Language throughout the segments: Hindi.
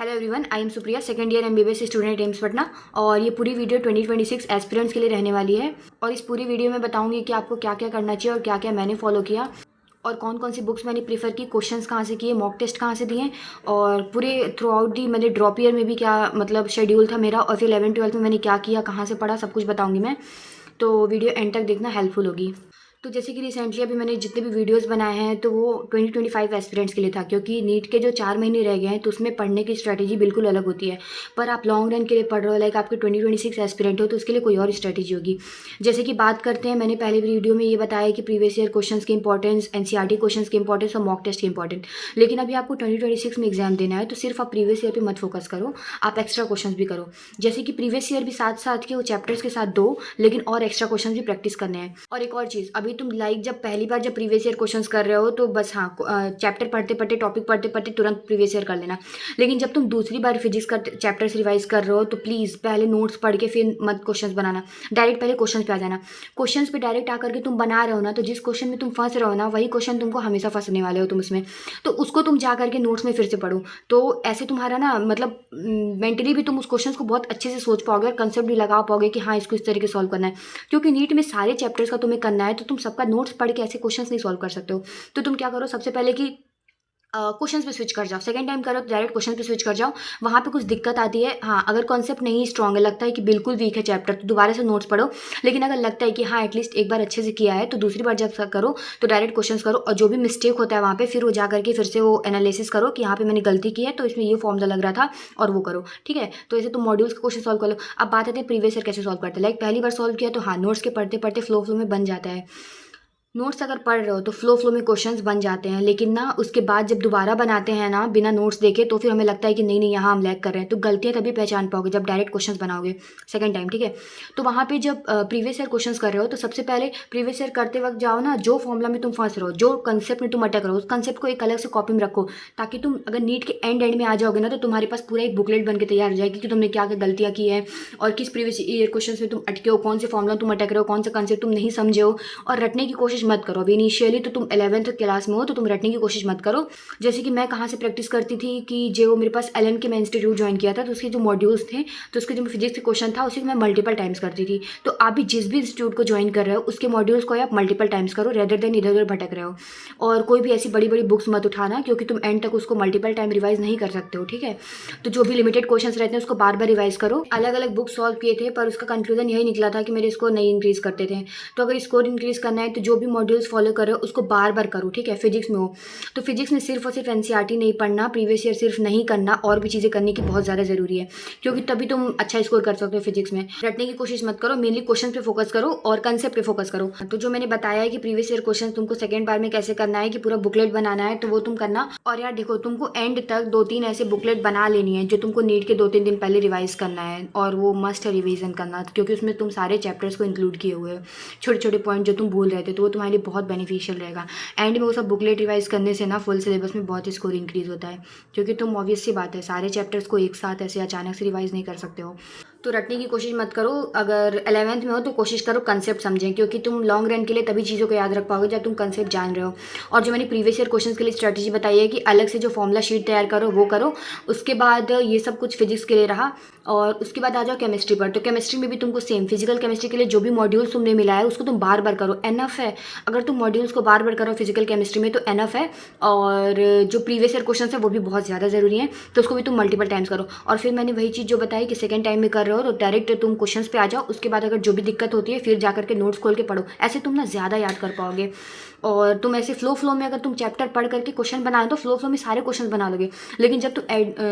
Hello everyone, I am Supriya, second year MBBS student AIIMS Patna. और ये पूरी वीडियो 2026 एस्पिरेंट्स के लिए रहने वाली है। और इस पूरी वीडियो में बताऊंगी कि आपको क्या क्या करना चाहिए और क्या क्या मैंने फॉलो किया और कौन कौन सी बुक्स मैंने प्रीफर की, क्वेश्चंस कहाँ से किए, मॉक टेस्ट कहाँ से दिए और पूरे थ्रू आउट दी मैंने ड्रॉप ईयर में भी क्या मतलब शेड्यूल था मेरा, और फिर 11th-12th में मैंने क्या किया, कहाँ से पढ़ा, सब कुछ बताऊँगी मैं। तो वीडियो एंड तक देखना, हेल्पफुल होगी। तो जैसे कि रिसेंटली अभी मैंने जितने भी वीडियोस बनाए हैं तो वो 2025 एस्पिरेंट्स के लिए था, क्योंकि नीट के जो 4 महीने रह गए हैं तो उसमें पढ़ने की स्ट्रैटेजी बिल्कुल अलग होती है। पर आप लॉन्ग रन के लिए पढ़ रहे हो, लाइक आपके 2026 एस्पिरेंट हो, तो उसके लिए कोई और स्ट्रैटेजी होगी। जैसे कि बात करते हैं, मैंने पहले वीडियो में ये बताया कि प्रीवियस ईयर क्वेश्चन की इंपॉर्टेंस, एनसीईआरटी क्वेश्चन की इंपॉर्टेंस और मॉक टेस्ट की इंपॉर्टेंट। लेकिन अभी आपको 2026 में एग्जाम देना है तो सिर्फ आप प्रीवियस ईयर पर मत फोकस करो, आप एक्स्ट्रा क्वेश्चन भी करो। जैसे कि प्रीवियस ईयर भी साथ साथ के वो चैप्टर्स के साथ दो, लेकिन और एक्स्ट्रा क्वेश्चन भी प्रैक्टिस करने हैं। और एक और चीज़, अभी तुम लाइक जब पहली बार जब प्रीवियस ईयर क्वेश्चंस कर रहे हो तो बस हाँ, चैप्टर पढ़ते पढ़ते, टॉपिक पढ़ते पढ़ते तुरंत प्रीवियस ईयर कर लेना। लेकिन जब तुम दूसरी बार फिजिक्स का चैप्टर्स रिवाइज कर रहे हो तो प्लीज़ पहले नोट्स पढ़ के फिर मत क्वेश्चंस बनाना, डायरेक्ट पहले क्वेश्चंस पे आ जाना। क्वेश्चंस पे डायरेक्ट आकर के तुम बना रहे हो ना, तो जिस क्वेश्चन में तुम फंस रहे हो ना, वही क्वेश्चन तुमको हमेशा फंसने वाले हो तुम उसमें। तो उसको तुम जा करके नोट्स में फिर से पढ़ो, तो ऐसे तुम्हारा ना मतलब मेंटली भी तुम उस क्वेश्चन को बहुत अच्छे से सोच पाओगे और कंसेप्ट भी लगा पाओगे कि हाँ इसको इस तरीके सॉल्व करना है। क्योंकि नीट में सारे चैप्टर्स का तुम्हें करना है, तो तुम सबका नोट्स पढ़ के ऐसे क्वेश्चंस नहीं सॉल्व कर सकते हो। तो तुम क्या करो, सबसे पहले कि क्वेश्चंस पे स्विच कर जाओ। सेकंड टाइम करो तो डायरेक्ट क्वेश्चन पे स्विच कर जाओ। वहाँ पे कुछ दिक्कत आती है, हाँ अगर कॉन्सेप्ट नहीं स्ट्रॉन्ग है, लगता है कि बिल्कुल वीक है चैप्टर, तो दोबारा से नोट्स पढ़ो। लेकिन अगर लगता है कि हाँ एटलीस्ट एक बार अच्छे से किया है, तो दूसरी बार जब करो तो डायरेक्ट क्वेश्चंस करो, और जो भी मिस्टेक होता है वहाँ पे फिर वो जा करके फिर से वो एनालिसिस करो कि यहाँ पे मैंने गलती की है, तो इसमें ये फॉर्मूला लग रहा था, और वो करो। ठीक है, तो ऐसे तुम मॉड्यूल्स का क्वेश्चन सॉल्व कर लो। अब बात आती है प्रीवियस ईयर कैसे सॉल्व करते हैं। लाइक पहली बार सॉल्व किया तो हाँ, नोट्स के पढ़ते पढ़ते फ्लो में बन जाता है। नोट्स अगर पढ़ रहे हो तो फ्लो में क्वेश्चंस बन जाते हैं, लेकिन ना उसके बाद जब दोबारा बनाते हैं ना बिना नोट्स देखे, तो फिर हमें लगता है कि नहीं नहीं यहाँ हम लैग कर रहे हैं। तो गलतियाँ तभी पहचान पाओगे जब डायरेक्ट क्वेश्चंस बनाओगे सेकंड टाइम। ठीक है, तो वहाँ पे जब प्रीवियस ईयर क्वेश्चंस कर रहे हो तो सबसे पहले प्रीवियस ईयर करते वक्त जाओ ना, जो फॉर्मूला में तुम फंस रहे हो, जो कंसेप्ट में तुम अटक रहे हो, उस कंसेप्ट को एक अलग से कॉपी में रखो, ताकि तुम अगर नीट के एंड में आ जाओगे ना, तो तुम्हारे पास पूरा एक बुकलेट बन के तैयार हो जाएगी कि तुमने क्या क्या गलतियाँ की है और किस प्रीवियस ईयर क्वेश्चन में तुम अटके हो, कौन से फॉर्मूला तुम अटक रहे हो, कौन सा कंसेप्ट तुम नहीं समझे हो। और रटने की कोशिश मत करो अभी इनिशियली, तो तुम 11th क्लास में हो तो तुम रटने की कोशिश मत करो। जैसे कि मैं कहाँ से प्रैक्टिस करती थी कि जो मेरे पास एलन के मैं इंस्टीट्यूट ज्वाइन किया था, तो उसके जो मॉड्यूल्स थे, तो उसके जो फिजिक्स के क्वेश्चन था, उसी को मैं मल्टीपल टाइम्स करती थी। तो आप भी जिस भी इंस्टीट्यूट को ज्वाइन कर रहे हो उसके मॉड्यूल्स को आप मल्टीपल टाइम्स करो, रेदर देन इधर उधर भटक रहे हो। और कोई भी ऐसी बड़ी बड़ी बुक्स मत उठाना, क्योंकि तुम एंड तक उसको मल्टीपल टाइम रिवाइज नहीं कर सकते हो। ठीक है, तो जो भी लिमिटेड क्वेश्चन रहते हैं उसको बार बार रिवाइज करो। अलग अलग बुक सॉल्व किए थे, पर उसका कंक्लूजन यही निकला था कि मेरे स्कोर नहीं इंक्रीज करते थे। तो अगर स्कोर इंक्रीज करना है तो जो भी मॉड्यूल्स फॉलो कर रहे हो उसको बार बार करो। ठीक है, फिजिक्स में हो तो फिजिक्स में सिर्फ और सिर्फ एनसीईआरटी नहीं पढ़ना, प्रीवियस ईयर सिर्फ नहीं करना, और भी चीज़ें करने की बहुत ज़्यादा ज़रूरी है, क्योंकि तभी तुम अच्छा स्कोर कर सकते हो फिजिक्स में। रटने की कोशिश मत करो, मेनली क्वेश्चन पे फोकस करो और कंसेप्ट पे फोकस करो। तो जो मैंने बताया है कि प्रीवियस ईयर क्वेश्चन तुमको सेकंड बार में कैसे करना है, कि पूरा बुकलेट बनाना है, तो वो तुम करना। और यार देखो, तुमको एंड तक 2-3 ऐसे बुकलेट बना लेनी है जो तुमको नीट के 2-3 दिन पहले रिवाइज करना है, और वो मस्ट है रिवीजन करना, क्योंकि उसमें तुम सारे चैप्टर्स को इंक्लूड किए हुए हो। छोटे छोटे पॉइंट जो तुम भूल रहे थे तो वो तुम्हारे लिए बहुत बेनिफिशियल रहेगा। एंड में वो सब बुकलेट रिवाइज करने से ना फुल सिलेबस में बहुत स्कोर इंक्रीज होता है, क्योंकि तुम ऑब्वियस सी बात है सारे चैप्टर्स को एक साथ ऐसे अचानक से रिवाइज नहीं कर सकते हो। तो रटने की कोशिश मत करो। अगर 11th में हो तो कोशिश करो कंसेप्ट समझें, क्योंकि तुम लॉन्ग रन के लिए तभी चीज़ों को याद रख पाओगे जब तुम कंसेप्ट जान रहे हो। और जो मैंने प्रीवियस ईयर क्वेश्चंस के लिए स्ट्रैटेजी बताई है कि अलग से जो फॉर्मूला शीट तैयार करो वो करो। उसके बाद ये सब कुछ फिजिक्स के लिए रहा, और उसके बाद आ जाओ केमिस्ट्री पर। तो केमिस्ट्री में भी तुमको सेम फिजिकल केमिस्ट्री के लिए जो भी मॉड्यूल्स तुमने मिला है उसको तुम बार बार करो, एनफ है। अगर तुम मॉड्यूल्स को बार बार करो फिजिकल केमिस्ट्री में तो एनफ है। और जो प्रीवियस ईयर क्वेश्चन है वो भी बहुत ज़्यादा ज़रूरी है, तो उसको भी तुम मल्टीपल टाइम्स करो। और फिर मैंने वही चीज़ जो बताई कि सेकंड टाइम में कर रहे हो तो डायरेक्ट तुम क्वेश्चंस पे आ जाओ। उसके बाद अगर जो भी दिक्कत होती है फिर जा करके नोट्स खोल के पढ़ो, ऐसे तुम ना ज़्यादा याद कर पाओगे। और तुम ऐसे फ्लो में अगर तुम चैप्टर पढ़ करके क्वेश्चन बनाए तो फ्लो में सारे क्वेश्चन बना लोगे। लेकिन जब तुम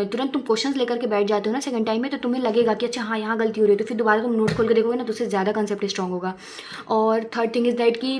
तुरंत तुम क्वेश्चन लेकर के बैठ जाते हो ना सेकंड टाइम में, तो तुम्हें लगेगा कि अच्छा हाँ यहाँ गलती हो रही है, तो फिर दोबारा तुम नोट्स खोल के देखोगे ना तो उससे ज़्यादा कंसेप्ट स्ट्रॉन्ग होगा। और थर्ड थिंग इज़ दैट कि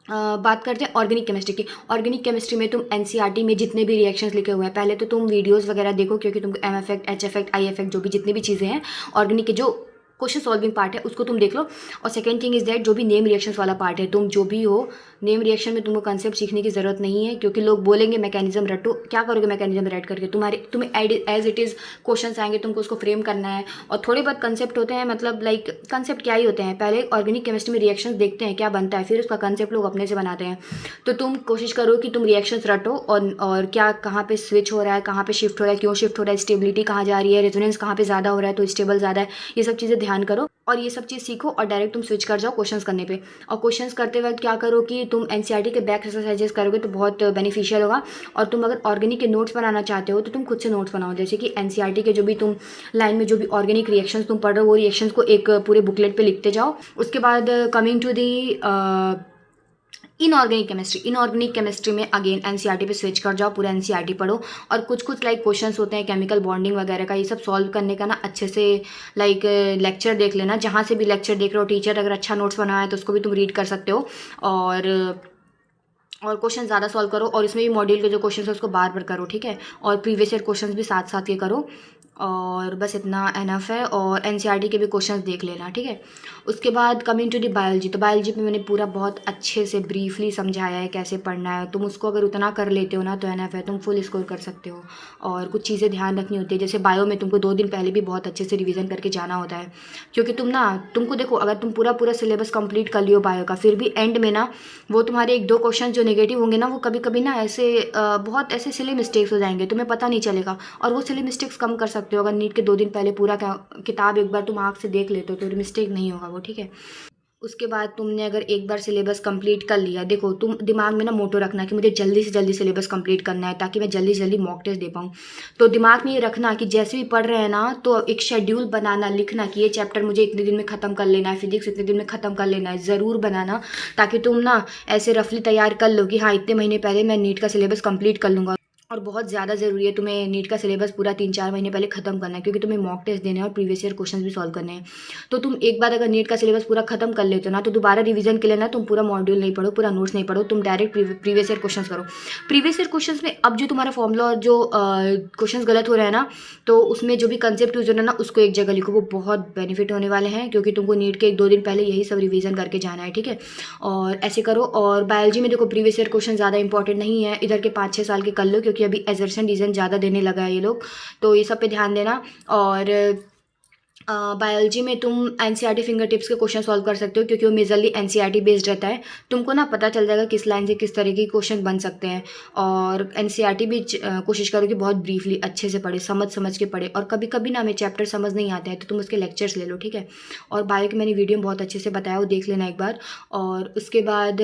बात करते हैं ऑर्गेनिक केमिस्ट्री की। ऑर्गेनिक केमिस्ट्री में तुम एनसीईआरटी में जितने भी रिएक्शंस लिखे हुए हैं पहले तो तुम वीडियोस वगैरह देखो, क्योंकि तुमको M effect, H effect, I effect जो भी जितनी भी चीज़ें हैं ऑर्गेनिक के जो क्वेश्चन सॉल्विंग पार्ट है उसको तुम देख लो। और सेकंड थिंग इज़ दैट जो भी नेम रिएक्शंस वाला पार्ट है, तुम जो भी हो नेम रिएक्शन में तुमको कंसेप्ट सीखने की ज़रूरत नहीं है, क्योंकि लोग बोलेंगे मैकेनिज्म रटो, क्या करोगे मैकेनिज्म रट करके, तुम्हें एज इट इज़ क्वेश्चन आएंगे, तुमको उसको फ्रेम करना है। और थोड़े बहुत कंसेप्ट होते हैं, मतलब लाइक कंसेप्ट क्या ही होते हैं, पहले ऑर्गेनिक केमिस्ट्री में रिएक्शंस देखते हैं क्या बनता है, फिर उसका कंसेप्ट लोग अपने से बनाते हैं। तो तुम कोशिश करो कि तुम रिएक्शंस रटो और क्या कहाँ पे स्विच हो रहा है, कहाँ पे शिफ्ट हो रहा है, क्यों शिफ्ट हो रहा है, स्टेबिलिटी कहाँ जा रही है, रेजोनेंस कहाँ पे ज़्यादा हो रहा है तो स्टेबल ज़्यादा है, ये सब चीज़ें ध्यान करो और ये सब चीज़ सीखो और डायरेक्ट तुम स्विच कर जाओ क्वेश्चंस करने पे। और क्वेश्चंस करते वक्त क्या करो कि तुम एनसीईआरटी के बैक एक्सरसाइजेस करोगे तो बहुत बेनिफिशियल होगा। और तुम अगर ऑर्गेनिक के नोट्स बनाना चाहते हो तो तुम खुद से नोट्स बनाओ, जैसे कि एनसीईआरटी के जो भी तुम लाइन में जो भी ऑर्गेनिक रिएक्शंस तुम पढ़ रहे हो वो रिएक्शंस को एक पूरे बुकलेट पे लिखते जाओ। उसके बाद coming to the inorganic chemistry में अगेन एनसीईआरटी पे स्विच कर जाओ, पूरा एनसीईआरटी पढ़ो। और कुछ लाइक क्वेश्चंस होते हैं केमिकल बॉन्डिंग वगैरह का, ये सब सॉल्व करने का ना अच्छे से लाइक लेक्चर देख लेना, जहाँ से भी लेक्चर देख रहे हो टीचर अगर अच्छा नोट्स बनाया है तो उसको भी तुम रीड कर सकते हो। और क्वेश्चन ज़्यादा सॉल्व करो और इसमें भी मॉड्यूल के जो क्वेश्चन है उसको बार बार करो, ठीक है। और प्रीवियस ईयर क्वेश्चन भी साथ साथ ये करो और बस इतना एनफ है। और एनसीईआरटी के भी क्वेश्चंस देख लेना, ठीक है। उसके बाद कमिंग टू दी बायोलॉजी, तो बायोलॉजी में मैंने पूरा बहुत अच्छे से ब्रीफली समझाया है कैसे पढ़ना है। तुम उसको अगर उतना कर लेते हो ना तो एनफ है, तुम फुल स्कोर कर सकते हो। और कुछ चीज़ें ध्यान रखनी होती है, जैसे बायो में तुमको 2 दिन पहले भी बहुत अच्छे से रिविज़न करके जाना होता है, क्योंकि तुमको देखो अगर तुम पूरा सिलेबस कंप्लीट कर लियो बायो का, फिर भी एंड में ना वो तुम्हारे 1-2 क्वेश्चन जो नेगेटिव होंगे ना वो कभी कभी ना ऐसे बहुत ऐसे सिली मिस्टेक्स हो जाएंगे, तुम्हें पता नहीं चलेगा। और वो सिली मिस्टेक्स कम कर सकते हो अगर नीट के 2 दिन पहले पूरा किताब एक बार तुम आँख से देख लेते हो तो मिस्टेक नहीं होगा वो, ठीक है। उसके बाद तुमने अगर एक बार सिलेबस कंप्लीट कर लिया, देखो तुम दिमाग में ना मोटो रखना कि मुझे जल्दी से जल्दी सिलेबस कंप्लीट करना है ताकि मैं जल्दी से जल्दी मॉक टेस्ट दे पाऊँ। तो दिमाग में ये रखना कि जैसे भी पढ़ रहे हैं ना तो एक शेड्यूल बनाना, लिखना कि ये चैप्टर मुझे इतने दिन में ख़त्म कर लेना है, फिजिक्स इतने दिन में ख़त्म कर लेना है, ज़रूर बनाना, ताकि तुम ना ऐसे रफली तैयार कर लो कि हाँ इतने महीने पहले मैं नीट का सिलेबस कंप्लीट कर लूँगा। और बहुत ज़्यादा ज़रूरी है तुम्हें नीट का सिलेबस पूरा 3-4 महीने पहले ख़त्म करना है, क्योंकि तुम्हें मॉक टेस्ट देने हैं और प्रीवियस ईयर क्वेश्चंस भी सॉल्व करने हैं। तो तुम एक बार अगर नीट का सिलेबस पूरा खत्म कर लेते हो ना तो दोबारा रिवीजन के लिए ना तुम पूरा मॉड्यूल नहीं पढ़ो, पूरा नोट्स नहीं पढ़ो, तुम डायरेक्ट प्रीवियस ईयर क्वेश्चंस करो। प्रीवियस ईयर क्वेश्चंस में अब जो तुम्हारा फॉर्मूला और जो क्वेश्चन गलत हो रहा है ना तो उसमें जो भी कंसेप्ट यूज हो रहा है ना उसको एक जगह लिखो, वो बहुत बेनिफिट होने वाले हैं, क्योंकि तुमको नीट के 1-2 दिन पहले यही सब रिवीजन करके जाना है, ठीक है। और ऐसे करो। और बायोलॉजी में देखो प्रीवियस ईयर क्वेश्चन ज़्यादा इंपॉर्टेंट नहीं है, इधर के 5-6 साल के कर लो, क्योंकि अभी एजर्शन रीजन ज़्यादा देने लगा है ये लोग, तो ये सब पे ध्यान देना। और बायोलॉजी में तुम एनसीईआरटी फिंगर टिप्स के क्वेश्चन सॉल्व कर सकते हो, क्योंकि वो मेजरली एनसीईआरटी बेस्ड रहता है। तुमको ना पता चल जाएगा किस लाइन से किस तरह के क्वेश्चन बन सकते हैं। और एनसीईआरटी भी कोशिश करो कि बहुत ब्रीफली अच्छे से पढ़े, समझ के पढ़े। और कभी कभी ना हमें चैप्टर समझ नहीं आते हैं तो तुम उसके लेक्चर्स ले लो, ठीक है। और बायो की मैंने वीडियो में बहुत अच्छे से बताया, वो देख लेना एक बार। और उसके बाद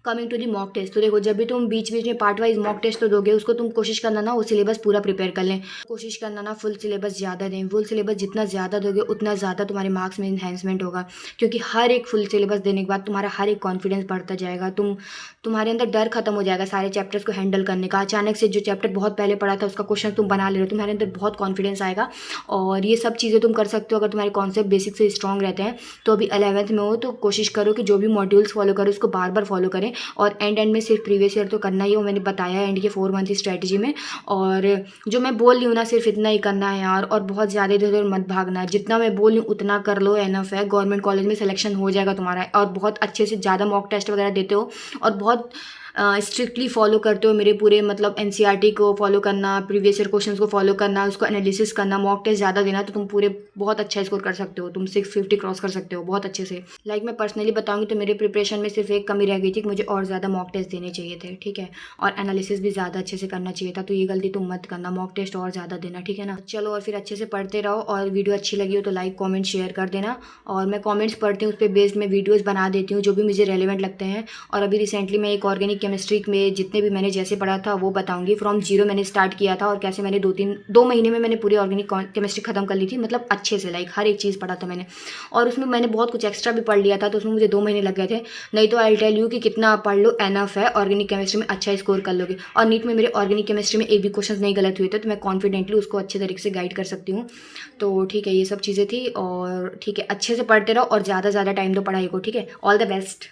coming to the mock test, तो देखो जब भी तुम बीच में पार्ट वाइज मॉक टेस्ट तो दोगे, उसको तुम कोशिश करना ना वो सिलेबस पूरा प्रिपेयर कर लें, कोशिश करना ना फुल सिलेबस ज़्यादा दें। फुल सिलेबस जितना ज़्यादा दोगे उतना ज़्यादा तुम्हारे मार्क्स में इन्हेंसमेंट होगा, क्योंकि हर एक फुल सिलेबस देने के बाद तुम्हारा हर एक कॉन्फिडेंस बढ़ता जाएगा, तुम्हारे अंदर डर खत्म हो जाएगा सारे चैप्टर्स को हैंडल करने का। अचानक से जो चैप्टर बहुत पहले पढ़ा था उसका क्वेश्चन तुम बना ले रहे हो, तुम्हारे अंदर बहुत कॉन्फिडेंस आएगा। और ये सब चीज़ें तुम कर सकते हो अगर तुम्हारे कॉन्सेप्ट बेसिक से स्ट्रॉन्ग रहते हैं। तो अभी 11th में हो तो कोशिश करो कि जो भी मॉड्यूल्स फॉलो करो उसको बार बार फॉलो करें। और एंड में सिर्फ प्रीवियस ईयर तो करना ही है, वो मैंने बताया है एंड के 4 मंथ स्ट्रेटजी में। और जो मैं बोल रही हूँ ना सिर्फ इतना ही करना है यार, और बहुत ज़्यादा इधर उधर मत भागना, जितना मैं बोल रही हूँ उतना कर लो, एनफ है। गवर्नमेंट कॉलेज में सिलेक्शन हो जाएगा तुम्हारा, और बहुत अच्छे से ज़्यादा मॉक टेस्ट वगैरह देते हो और बहुत स्ट्रिक्टली फॉलो करते हो मेरे पूरे मतलब एनसीईआरटी को फॉलो करना, प्रीवियस ईयर क्वेश्चंस को फॉलो करना, उसको एनालिसिस करना, मॉक टेस्ट ज़्यादा देना, तो तुम पूरे बहुत अच्छा स्कोर कर सकते हो, तुम 650 क्रॉस कर सकते हो बहुत अच्छे से। लाइक मैं पर्सनली बताऊंगी तो मेरे प्रिपरेशन में सिर्फ एक कमी रह गई थी कि मुझे और ज़्यादा मॉक टेस्ट देने चाहिए थे, ठीक है। और एनालिसिस भी ज़्यादा अच्छे से करना चाहिए था, तो ये गलती तुम मत करना, मॉक टेस्ट और ज़्यादा देना, ठीक है ना। चलो, और फिर अच्छे से पढ़ते रहो, और वीडियो अच्छी लगी हो तो लाइक कॉमेंट शेयर कर देना। और मैं कॉमेंट्स पढ़ती हूँ, उस पर बेस्ड मैं वीडियोज़ बना देती हूँ जो भी मुझे रेलिवेंट लगते हैं। और अभी रिसेंटली मैं एक ऑर्गेनिक केमिस्ट्री में जितने भी मैंने जैसे पढ़ा था वो बताऊंगी। फ्रॉम जीरो मैंने स्टार्ट किया था और कैसे मैंने 2 महीने में मैंने पूरी ऑर्गेनिक केमिस्ट्री खत्म कर ली थी, मतलब अच्छे से, लाइक हर एक चीज़ पढ़ा था मैंने। और उसमें मैंने बहुत कुछ एक्स्ट्रा भी पढ़ लिया था, तो उसमें मुझे 2 महीने लग गए थे। नहीं तो आई टेल यू कि कितना पढ़ लो एनफ है, ऑर्गेनिक केमिस्ट्री में अच्छा स्कोर कर लोगे। और नीट में मेरे ऑर्गेनिक केमिस्ट्री में एक भी क्वेश्चन नहीं गलत हुए थे, तो मैं कॉन्फिडेंटली उसको अच्छे तरीके से गाइड कर सकती हूँ। तो ठीक है, ये सब चीज़ें थी। और ठीक है, अच्छे से पढ़ते रहो और ज़्यादा टाइम दो पढ़ाई को, ठीक है। All the best.